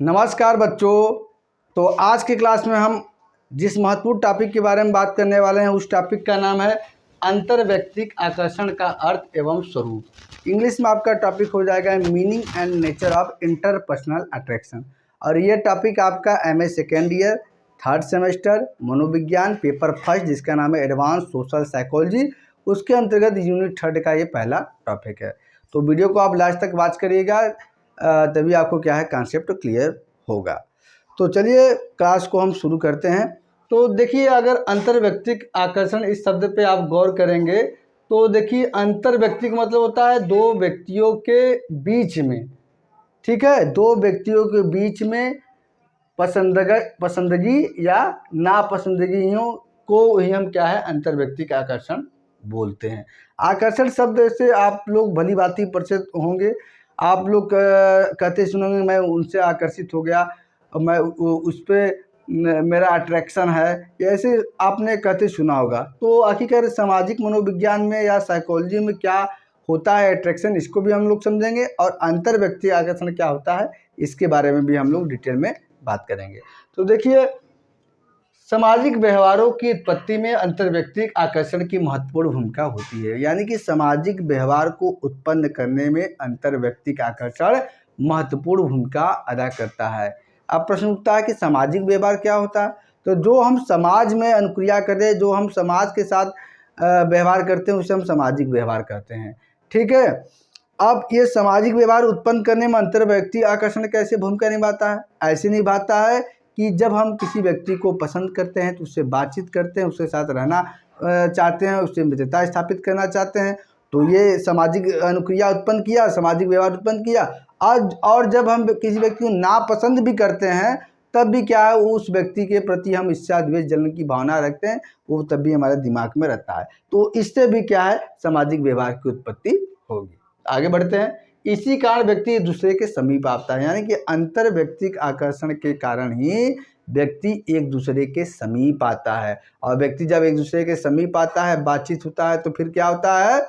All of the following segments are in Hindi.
नमस्कार बच्चों। तो आज की क्लास में हम जिस महत्वपूर्ण टॉपिक के बारे में बात करने वाले हैं उस टॉपिक का नाम है अंतर्वैयक्तिक आकर्षण का अर्थ एवं स्वरूप। इंग्लिश में आपका टॉपिक हो जाएगा meaning and nature of interpersonal attraction. और ये टॉपिक आपका MA second year 3rd semester मनोविज्ञान पेपर फर्स्ट जिसका नाम है एडवांस सोशल साइकोलॉजी, उसके अंतर्गत यूनिट 3rd का ये पहला टॉपिक है। तो वीडियो को आप लास्ट तक वॉच करिएगा, तभी आपको क्या है कॉन्सेप्ट क्लियर होगा। तो चलिए क्लास को हम शुरू करते हैं। तो देखिए, अगर अंतर्वैयक्तिक आकर्षण इस शब्द पे आप गौर करेंगे तो देखिए अंतर्वैयक्तिक मतलब होता है दो व्यक्तियों के बीच में, ठीक है, दो व्यक्तियों के बीच में पसंदगी या नापसंदगियों को ही हम क्या है अंतर्वैयक्तिक आकर्षण बोलते हैं। आकर्षण शब्द से आप लोग भली भांति परिचित होंगे। आप लोग कहते सुनेंगे मैं उनसे आकर्षित हो गया, मैं उस पर मेरा अट्रैक्शन है, ऐसे आपने कहते सुना होगा। तो आखिरकार सामाजिक मनोविज्ञान में या साइकोलॉजी में क्या होता है अट्रैक्शन, इसको भी हम लोग समझेंगे, और अंतर्वैयक्तिक आकर्षण क्या होता है इसके बारे में भी हम लोग डिटेल में बात करेंगे। तो देखिए, सामाजिक व्यवहारों की उत्पत्ति में अंतर्वैयक्तिक आकर्षण की महत्वपूर्ण भूमिका होती है। यानी कि सामाजिक व्यवहार को उत्पन्न करने में अंतर्वैयक्तिक आकर्षण महत्वपूर्ण भूमिका अदा करता है। अब प्रश्न उठता है कि सामाजिक व्यवहार क्या होता है। तो जो हम समाज में अनुक्रिया करें, जो हम समाज के साथ व्यवहार करते हैं उसे हम सामाजिक व्यवहार कहते हैं, ठीक है। अब ये सामाजिक व्यवहार उत्पन्न करने में अंतर्वैयक्तिक आकर्षण कैसे भूमिका निभाता है? ऐसे निभाता है कि जब हम किसी व्यक्ति को पसंद करते हैं तो उससे बातचीत करते हैं, उसके साथ रहना चाहते हैं, उससे मित्रता स्थापित करना चाहते हैं, तो ये सामाजिक अनुक्रिया उत्पन्न किया, सामाजिक व्यवहार उत्पन्न किया। और जब हम किसी व्यक्ति को नापसंद भी करते हैं तब भी क्या है उस व्यक्ति के प्रति हम ईर्ष्या द्वेष जलन की भावना रखते हैं, वो तब भी हमारे दिमाग में रहता है। तो इससे भी क्या है सामाजिक व्यवहार की उत्पत्ति होगी। आगे बढ़ते हैं। इसी कारण व्यक्ति एक दूसरे के समीप आता है। यानी कि अंतर्वैयक्तिक आकर्षण के कारण ही व्यक्ति एक दूसरे के समीप आता है, और व्यक्ति जब एक दूसरे के समीप आता है, बातचीत होता है, तो फिर क्या होता है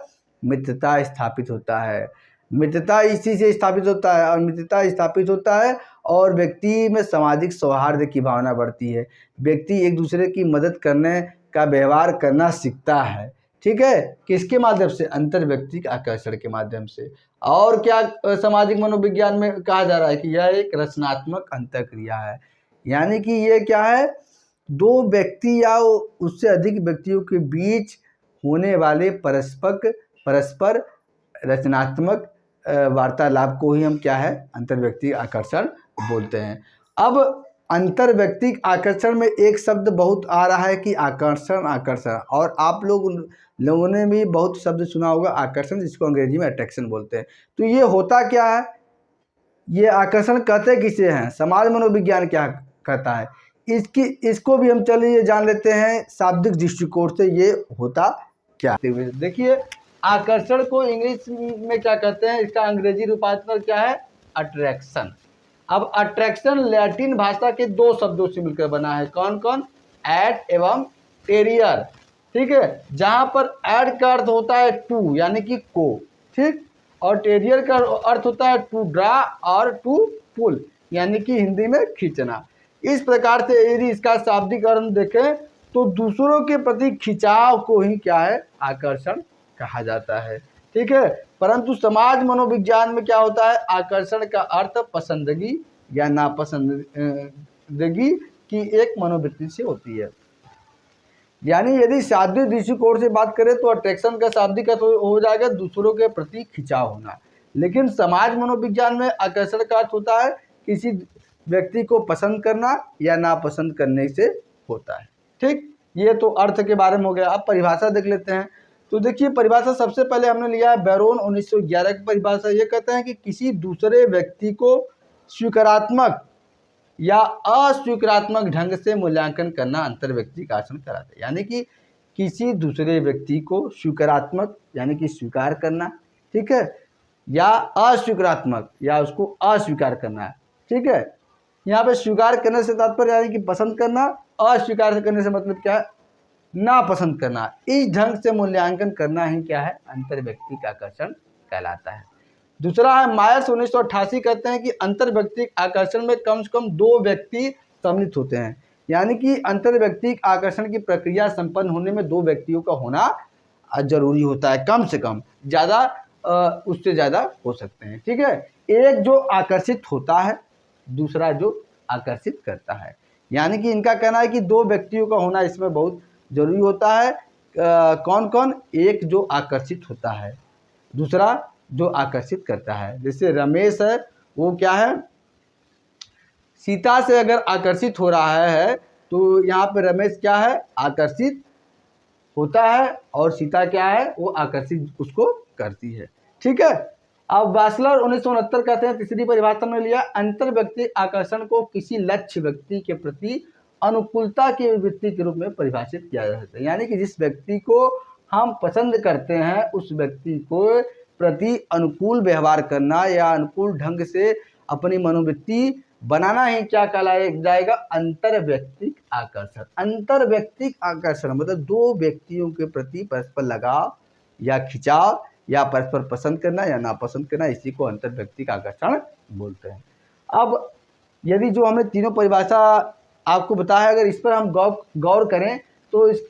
मित्रता स्थापित होता है। मित्रता इसी से स्थापित होता है, और मित्रता स्थापित होता है और व्यक्ति में सामाजिक सौहार्द की भावना बढ़ती है। व्यक्ति एक दूसरे की मदद करने का व्यवहार करना सीखता है, ठीक है, किसके माध्यम से? अंतर्वैयक्तिक आकर्षण के माध्यम से। और क्या सामाजिक मनोविज्ञान में कहा जा रहा है कि यह एक रचनात्मक अंतःक्रिया है। यानी कि ये क्या है दो व्यक्ति या उससे अधिक व्यक्तियों के बीच होने वाले परस्पर रचनात्मक वार्तालाप को ही हम क्या है अंतर्वैयक्तिक आकर्षण बोलते हैं। अब अंतर्वैयक्तिक आकर्षण में एक शब्द बहुत आ रहा है कि आकर्षण, और आप लोगों ने भी बहुत शब्द सुना होगा आकर्षण, जिसको अंग्रेजी में अट्रैक्शन बोलते हैं। तो ये होता क्या है, ये आकर्षण कहते किसे हैं, समाज मनोविज्ञान क्या कहता है, इसको भी हम चलिए जान लेते हैं शाब्दिक दृष्टिकोण से ये होता क्या। देखिए, आकर्षण को इंग्लिश में क्या कहते हैं, इसका अंग्रेजी रूपांतर क्या है अट्रैक्शन। अब अट्रैक्शन लैटिन भाषा के दो शब्दों से मिलकर बना है। कौन कौन? एट एवं टेरियर, ठीक है, जहां पर एड का अर्थ होता है टू यानी कि को, ठीक, और टेरियर का अर्थ होता है टू ड्रा और टू पुल यानी कि हिंदी में खींचना। इस प्रकार से यदि इसका शाब्दिक अर्थ देखें तो दूसरों के प्रति खिंचाव को ही क्या है आकर्षण कहा जाता है, ठीक है। परंतु समाज मनोविज्ञान में क्या होता है आकर्षण का अर्थ पसंदगी या नापसंदगी की एक मनोवृत्ति से होती है। यानी यदि शाब्दिक दृष्टिकोण से बात करें तो अट्रैक्शन का शाब्दिक अर्थ हो जाएगा दूसरों के प्रति खिंचाव होना, लेकिन समाज मनोविज्ञान में आकर्षण का अर्थ होता है किसी व्यक्ति को पसंद करना या नापसंद करने से होता है, ठीक। ये तो अर्थ के बारे में हो गया। अब परिभाषा देख लेते हैं। तो देखिए, परिभाषा सबसे पहले हमने लिया है बैरोन 1911 की परिभाषा। ये कहते हैं कि किसी दूसरे व्यक्ति को स्वीकारात्मक या अस्वीकारात्मक ढंग से मूल्यांकन करना अंतर्वैयक्तिक आकर्षण कहलाता है। यानी कि किसी दूसरे व्यक्ति को स्वीकारात्मक यानी कि स्वीकार करना, ठीक है, या अस्वीकारात्मक या उसको अस्वीकार करना, ठीक है। यहाँ पे स्वीकार करने से तात्पर्य यानी कि पसंद करना, अस्वीकार करने से मतलब क्या है नापसंद करना। इस ढंग से मूल्यांकन करना ही क्या है अंतर्वैयक्तिक आकर्षण कहलाता है। दूसरा है मायर्स 1988 कहते हैं कि अंतर व्यक्तिक आकर्षण में कम से कम 2 व्यक्ति सम्मिलित होते हैं, यानी कि अंतर व्यक्तिक आकर्षण की प्रक्रिया संपन्न होने में 2 व्यक्तियों का होना जरूरी होता है, कम से कम, ज़्यादा उससे ज़्यादा हो सकते हैं। ठीक है, एक जो आकर्षित होता है, दूसरा जो आकर्षित करता है, यानी कि इनका कहना है कि 2 व्यक्तियों का होना इसमें बहुत जरूरी होता है। कौन कौन? एक जो आकर्षित होता है, दूसरा जो आकर्षित करता है। जैसे रमेश है, वो क्या है, सीता से अगर आकर्षित हो रहा है तो यहाँ पे रमेश क्या है, आकर्षित होता है, और सीता क्या है, वो आकर्षित उसको करती है। ठीक है, अब बासलर 1969 कहते हैं, तीसरी परिभाषा में लिया, अंतर व्यक्ति आकर्षण को किसी लक्ष्य व्यक्ति के प्रति अनुकूलता की अभिवृत्ति के रूप में परिभाषित किया जा सकता है, यानी कि जिस व्यक्ति को हम पसंद करते हैं उस व्यक्ति को प्रति अनुकूल व्यवहार करना या अनुकूल ढंग से अपनी मनोवृत्ति बनाना ही क्या कहलाया जाएगा, अंतर व्यक्तिक आकर्षण। अंतर व्यक्तिक आकर्षण मतलब 2 व्यक्तियों के प्रति परस्पर लगाव या खिंचाव या परस्पर पसंद करना या नापसंद करना, इसी को अंतर व्यक्तिक आकर्षण बोलते हैं। अब यदि जो हमने तीनों परिभाषा आपको बताया, अगर इस पर हम गौर करें तो इस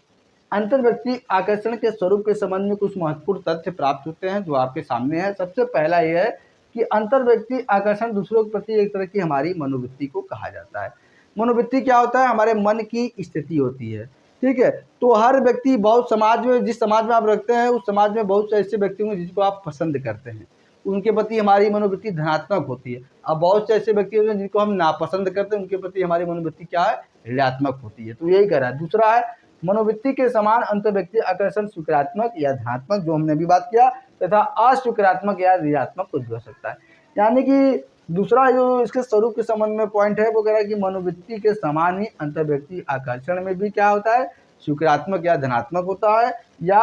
अंतर व्यक्तिक आकर्षण के स्वरूप के संबंध में कुछ महत्वपूर्ण तथ्य प्राप्त होते हैं जो आपके सामने है। सबसे पहला यह है कि अंतर व्यक्ति आकर्षण दूसरों के प्रति एक तरह की हमारी मनोवृत्ति को कहा जाता है। मनोवृत्ति क्या होता है? हमारे मन की स्थिति होती है। ठीक है, तो हर व्यक्ति, बहुत समाज में, जिस समाज में आप रखते हैं उस समाज में बहुत से ऐसे व्यक्ति होंगे जिसको आप पसंद करते हैं, उनके प्रति हमारी मनोवृत्ति धनात्मक होती है। अब बहुत से ऐसे व्यक्ति होते हैं जिनको हम नापसंद करते हैं, उनके प्रति हमारी मनोवृत्ति क्या है, ऋणात्मक होती है। तो यही कह रहा है। दूसरा है मनोवृत्ति के समान अंतर व्यक्ति आकर्षण स्वीकारात्मक या धनात्मक, जो हमने भी बात किया, तथा अस्वीकारात्मक या ऋणात्मक कुछ भी हो सकता है। यानी कि दूसरा जो इसके स्वरूप के संबंध में पॉइंट है वो कह रहा है कि मनोवृत्ति के समान ही अंतर व्यक्ति आकर्षण में भी क्या होता है, स्वीकारात्मक या धनात्मक होता है, या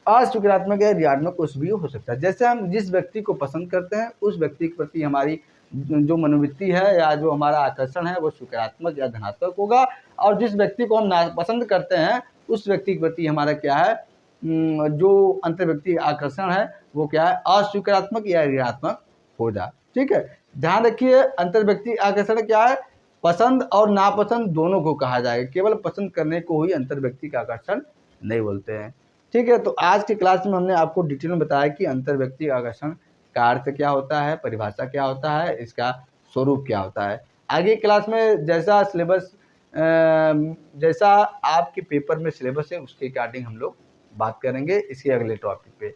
अस्वीकारात्मक या ऋणात्मक कुछ भी हो सकता है। जैसे हम जिस व्यक्ति को पसंद करते हैं उस व्यक्ति के प्रति हमारी जो मनोवृत्ति है या जो हमारा आकर्षण है वो सकारात्मक या धनात्मक होगा, और जिस व्यक्ति को हम नापसंद करते हैं उस व्यक्ति के प्रति हमारा क्या है, जो अंतर व्यक्ति आकर्षण है वो क्या है, अस्वीकारात्मक या ऋणात्मक होगा। ठीक है, ध्यान रखिए, अंतर व्यक्ति आकर्षण क्या है, पसंद और नापसंद दोनों को कहा जाएगा, केवल पसंद करने को ही अंतर व्यक्ति का आकर्षण नहीं बोलते हैं। ठीक है, तो आज की क्लास में हमने आपको डिटेल में बताया कि अंतर व्यक्ति आकर्षण का अर्थ क्या होता है, परिभाषा क्या होता है, इसका स्वरूप क्या होता है। आगे क्लास में जैसा सिलेबस, जैसा आपके पेपर में सिलेबस है उसके अकॉर्डिंग हम लोग बात करेंगे इसके अगले टॉपिक पे।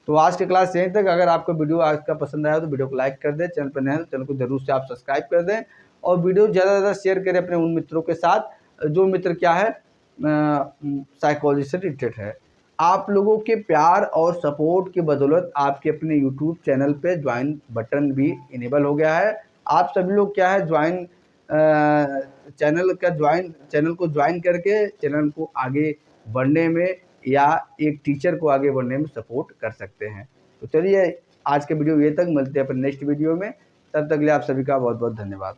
तो आज की क्लास यहीं तक। अगर आपको वीडियो आज का पसंद आया तो वीडियो को लाइक कर दें, चैनल पर नए हैं तो चैनल को जरूर से आप सब्सक्राइब कर दें, और वीडियो ज़्यादा से ज़्यादा शेयर करें अपने उन मित्रों के साथ जो मित्र क्या है, साइकोलॉजी से रिलेटेड है। आप लोगों के प्यार और सपोर्ट की बदौलत आपके अपने यूट्यूब चैनल पे ज्वाइन बटन भी इनेबल हो गया है। आप सभी लोग क्या है, चैनल को ज्वाइन करके चैनल को आगे बढ़ने में या एक टीचर को आगे बढ़ने में सपोर्ट कर सकते हैं। तो चलिए आज के वीडियो ये तक, मिलते हैं अपन नेक्स्ट वीडियो में। तब तक के लिए आप सभी का बहुत बहुत धन्यवाद।